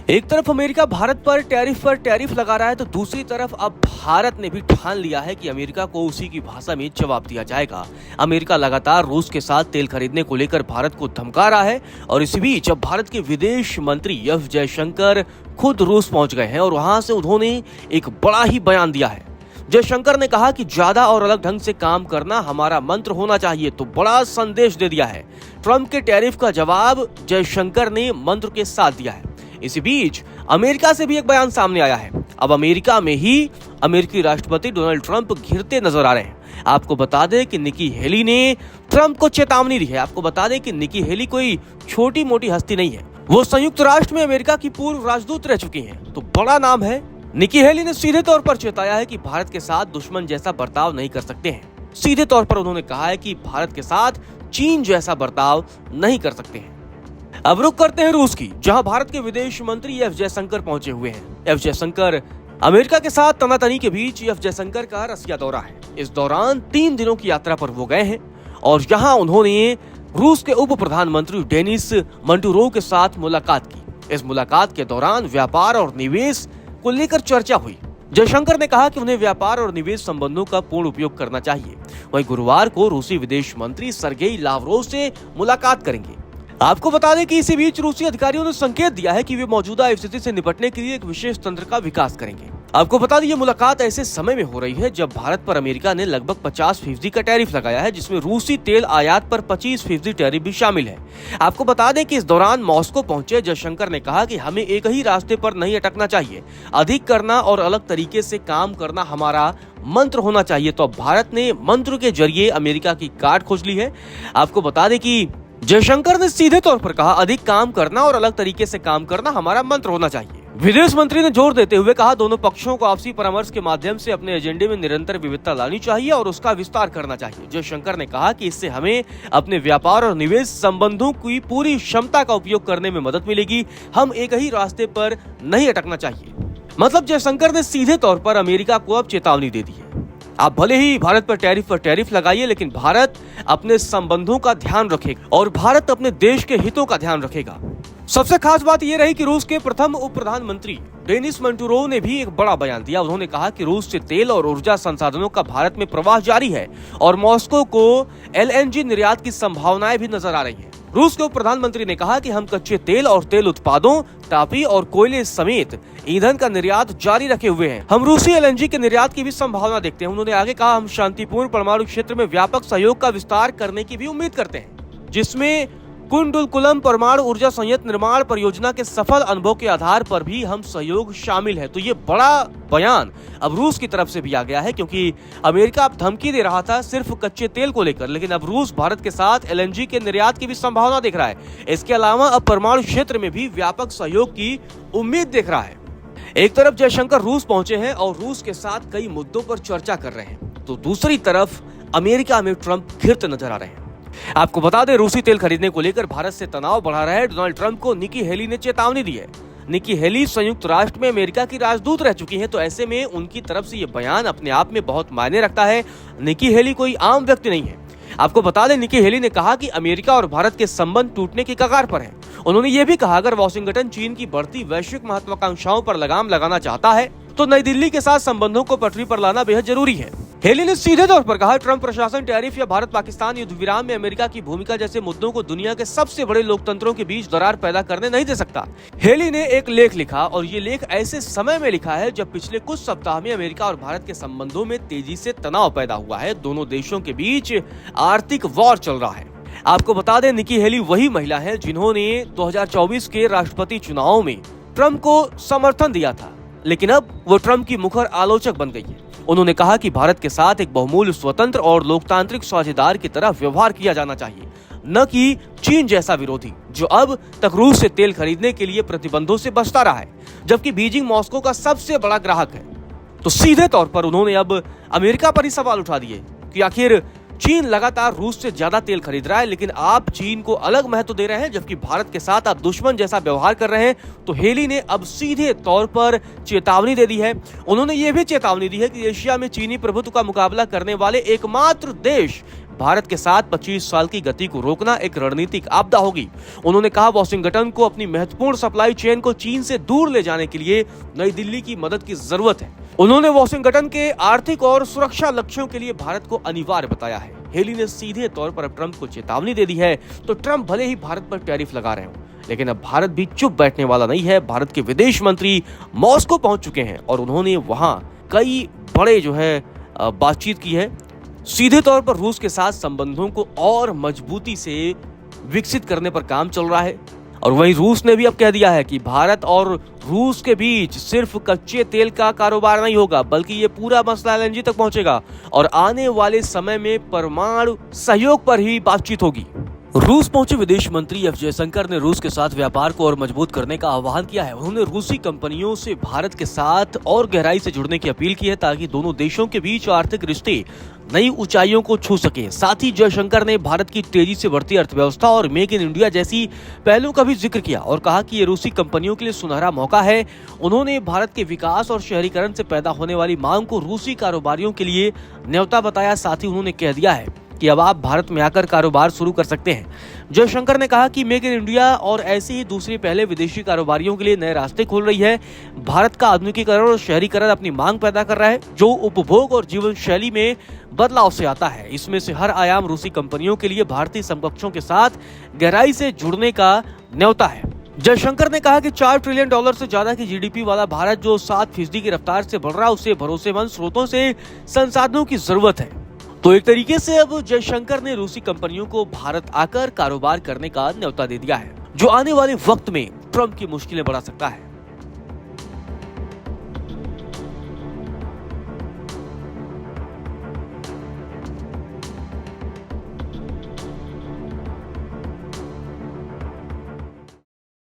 एक तरफ अमेरिका भारत पर टैरिफ लगा रहा है तो दूसरी तरफ अब भारत ने भी ठान लिया है कि अमेरिका को उसी की भाषा में जवाब दिया जाएगा। अमेरिका लगातार रूस के साथ तेल खरीदने को लेकर भारत को धमका रहा है और इसी बीच अब भारत के विदेश मंत्री एस जयशंकर खुद रूस पहुंच गए हैं और वहां से उन्होंने एक बड़ा ही बयान दिया है। जयशंकर ने कहा कि ज्यादा और अलग ढंग से काम करना हमारा मंत्र होना चाहिए, तो बड़ा संदेश दे दिया है। ट्रंप के टैरिफ का जवाब जयशंकर ने मंत्र के साथ दिया है। इसी बीच अमेरिका से भी एक बयान सामने आया है। अब अमेरिका में ही अमेरिकी राष्ट्रपति डोनाल्ड ट्रंप घिरते नजर आ रहे हैं। आपको बता दें कि निकी हेली ने ट्रंप को चेतावनी दी है। आपको बता दें कि निकी हेली कोई छोटी मोटी हस्ती नहीं है, वो संयुक्त राष्ट्र में अमेरिका की पूर्व राजदूत रह चुकी हैं, तो बड़ा नाम है। निकी हेली ने सीधे तौर पर चेताया है कि भारत के साथ दुश्मन जैसा बर्ताव नहीं कर सकते हैं। सीधे तौर पर उन्होंने कहा है कि भारत के साथ चीन जैसा बर्ताव नहीं कर सकते हैं। अब रुक करते हैं रूस की, जहां भारत के विदेश मंत्री एस जयशंकर पहुंचे हुए हैं। एस जयशंकर अमेरिका के साथ तनातनी के बीच एस जयशंकर का रसिया दौरा है। इस दौरान 3 दिनों की यात्रा पर वो गए हैं और यहां उन्होंने रूस के उप प्रधानमंत्री डेनिस मंटूरोव के साथ मुलाकात की। इस मुलाकात के दौरान व्यापार और निवेश को लेकर चर्चा हुई। जयशंकर ने कहा कि उन्हें व्यापार और निवेश संबंधों का पूर्ण उपयोग करना चाहिए। वहीं गुरुवार को रूसी विदेश मंत्री सर्गेई लावरोव से मुलाकात करेंगे। आपको बता दें कि इसी बीच रूसी अधिकारियों ने संकेत दिया है कि वे मौजूदा स्थिति से निपटने के लिए एक विशेष तंत्र का विकास करेंगे। आपको बता दें ये मुलाकात ऐसे समय में हो रही है जब भारत पर अमेरिका ने लगभग 50% का टैरिफ लगाया है, जिसमें रूसी तेल आयात पर 25% टैरिफ भी शामिल है। आपको बता दें कि इस दौरान मॉस्को पहुंचे जयशंकर ने कहा कि हमें एक ही रास्ते पर नहीं अटकना चाहिए, अधिक करना और अलग तरीके से काम करना हमारा मंत्र होना चाहिए। तो अब भारत ने मंत्र के जरिए अमेरिका की काट खोज ली है। आपको बता दें कि जयशंकर ने सीधे तौर पर कहा, अधिक काम करना और अलग तरीके से काम करना हमारा मंत्र होना चाहिए। विदेश मंत्री ने जोर देते हुए कहा, दोनों पक्षों को आपसी परामर्श के माध्यम से अपने एजेंडे में निरंतर विविधता लानी चाहिए और उसका विस्तार करना चाहिए। जयशंकर ने कहा कि इससे हमें अपने व्यापार और निवेश संबंधों की पूरी क्षमता का उपयोग करने में मदद मिलेगी। हम एक ही रास्ते पर नहीं अटकना चाहिए। मतलब जयशंकर ने सीधे तौर पर अमेरिका को अब चेतावनी दे दी है, आप भले ही भारत पर टैरिफ लगाइए, लेकिन भारत अपने संबंधों का ध्यान रखेगा और भारत अपने देश के हितों का ध्यान रखेगा। सबसे खास बात यह रही कि रूस के प्रथम उप प्रधानमंत्री डेनिस मंटूरोव ने भी एक बड़ा बयान दिया। उन्होंने कहा कि रूस से तेल और ऊर्जा संसाधनों का भारत में प्रवाह जारी है और मॉस्को को LNG निर्यात की संभावनाएं भी नजर आ रही हैं। रूस के उप प्रधानमंत्री ने कहा कि हम कच्चे तेल और तेल उत्पादों, टापी और कोयले समेत ईंधन का निर्यात जारी रखे हुए हैं। हम रूसी LNG के निर्यात की भी संभावना देखते हैं। उन्होंने आगे कहा, हम शांतिपूर्ण परमाणु क्षेत्र में व्यापक सहयोग का विस्तार करने की भी उम्मीद करते हैं, जिसमें कुंडुलकुलम परमाणु ऊर्जा संयंत्र निर्माण परियोजना के सफल अनुभव के आधार पर भी हम सहयोग शामिल है। तो ये बड़ा बयान अब रूस की तरफ से भी आ गया है, क्योंकि अमेरिका अब धमकी दे रहा था सिर्फ कच्चे तेल को लेकर, लेकिन अब रूस भारत के साथ LNG के निर्यात की भी संभावना देख रहा है। इसके अलावा अब परमाणु क्षेत्र में भी व्यापक सहयोग की उम्मीद देख रहा है। एक तरफ जयशंकर रूस पहुंचे हैं और रूस के साथ कई मुद्दों पर चर्चा कर रहे हैं, तो दूसरी तरफ अमेरिका में ट्रंप घिरते नजर आ रहे हैं। आपको बता दें, रूसी तेल खरीदने को लेकर भारत से तनाव बढ़ा रहे डोनाल्ड ट्रंप को निकी हेली ने चेतावनी दी है। निकी हेली संयुक्त राष्ट्र में अमेरिका की राजदूत रह चुकी हैं, तो ऐसे में उनकी तरफ से ये बयान अपने आप में बहुत मायने रखता है। निकी हेली कोई आम व्यक्ति नहीं है। आपको बता दें, निकी हेली ने कहा कि अमेरिका और भारत के संबंध टूटने की कगार पर है। उन्होंने ये भी कहा, अगर वॉशिंगटन चीन की बढ़ती वैश्विक महत्वाकांक्षाओं पर लगाम लगाना चाहता है तो नई दिल्ली के साथ संबंधों को पटरी पर लाना बेहद जरूरी है। हेली ने सीधे तौर पर कहा, ट्रंप प्रशासन टैरिफ या भारत पाकिस्तान युद्ध विराम में अमेरिका की भूमिका जैसे मुद्दों को दुनिया के सबसे बड़े लोकतंत्रों के बीच दरार पैदा करने नहीं दे सकता। हेली ने एक लेख लिखा और ये लेख ऐसे समय में लिखा है जब पिछले कुछ सप्ताह में अमेरिका और भारत के संबंधों में तेजी से तनाव पैदा हुआ है। दोनों देशों के बीच आर्थिक वॉर चल रहा है। आपको बता दें, निकी हेली वही महिला है जिन्होंने 2024 के राष्ट्रपति चुनाव में ट्रंप को समर्थन दिया था, लेकिन अब वो ट्रंप की मुखर आलोचक बन गई है। उन्होंने कहा कि भारत के साथ एक बहुमूल्य स्वतंत्र और लोकतांत्रिक साझेदार की तरह व्यवहार किया जाना चाहिए, न कि चीन जैसा विरोधी जो अब तक रूस से तेल खरीदने के लिए प्रतिबंधों से बचता रहा है, जबकि बीजिंग मॉस्को का सबसे बड़ा ग्राहक है। तो सीधे तौर पर उन्होंने अब अमेरिका पर ही सवाल उठा दिए कि आखिर चीन लगातार रूस से ज्यादा तेल खरीद रहा है, लेकिन आप चीन को अलग महत्व दे रहे हैं, जबकि भारत के साथ आप दुश्मन जैसा व्यवहार कर रहे हैं। तो हेली ने अब सीधे तौर पर चेतावनी दे दी है। उन्होंने ये भी चेतावनी दी है कि एशिया में चीनी प्रभुत्व का मुकाबला करने वाले एकमात्र देश भारत के साथ 25 साल की गति को रोकना एक रणनीतिक आपदा होगी। उन्होंने कहा वॉशिंगटन को अपनी महत्वपूर्ण सप्लाई चेन को चीन से दूर ले जाने के लिए नई दिल्ली की मदद की जरूरत है। उन्होंने वॉशिंगटन के आर्थिक और सुरक्षा लक्ष्यों के लिए भारत को अनिवार्य बताया है। हेली ने सीधे तौर पर अब ट्रंप को चेतावनी दे दी है, तो ट्रंप भले ही भारत पर टैरिफ लगा रहे हो, लेकिन अब भारत भी चुप बैठने वाला नहीं है। भारत के विदेश मंत्री मॉस्को पहुंच चुके हैं और उन्होंने वहां कई बड़े बातचीत की है। सीधे तौर पर रूस के साथ संबंधों को और मजबूती से विकसित करने पर काम चल रहा है। और वहीं रूस ने भी अब कह दिया है कि भारत और रूस के बीच सिर्फ कच्चे तेल का कारोबार नहीं होगा, बल्कि ये पूरा मसला एलएनजी तक पहुंचेगा और आने वाले समय में परमाणु सहयोग पर ही बातचीत होगी। रूस पहुंचे विदेश मंत्री एस जयशंकर ने रूस के साथ व्यापार को और मजबूत करने का आह्वान किया है। उन्होंने रूसी कंपनियों से भारत के साथ और गहराई से जुड़ने की अपील की है, ताकि दोनों देशों के बीच आर्थिक रिश्ते नई ऊंचाइयों को छू सके। साथ ही जयशंकर ने भारत की तेजी से बढ़ती अर्थव्यवस्था और मेक इन इंडिया जैसी पहलों का भी जिक्र किया और कहा कि ये रूसी कंपनियों के लिए सुनहरा मौका है। उन्होंने भारत के विकास और शहरीकरण से पैदा होने वाली मांग को रूसी कारोबारियों के लिए न्योता बताया। साथ ही उन्होंने कह दिया है कि अब आप भारत में आकर कारोबार शुरू कर सकते हैं। जयशंकर ने कहा कि मेक इन इंडिया और ऐसे ही दूसरी पहले विदेशी कारोबारियों के लिए नए रास्ते खोल रही है। भारत का आधुनिकीकरण और शहरीकरण अपनी मांग पैदा कर रहा है, जो उपभोग और जीवन शैली में बदलाव से आता है। इसमें से हर आयाम रूसी कंपनियों के लिए भारतीय समकक्षों के साथ गहराई से जुड़ने का न्योता है। जयशंकर ने कहा कि $4 ट्रिलियन से ज्यादा की जीडीपी वाला भारत जो 7% की रफ्तार से बढ़ रहा है, उसे भरोसेमंद स्रोतों से संसाधनों की जरूरत है। तो एक तरीके से अब जयशंकर ने रूसी कंपनियों को भारत आकर कारोबार करने का न्योता दे दिया है, जो आने वाले वक्त में ट्रंप की मुश्किलें बढ़ा सकता है।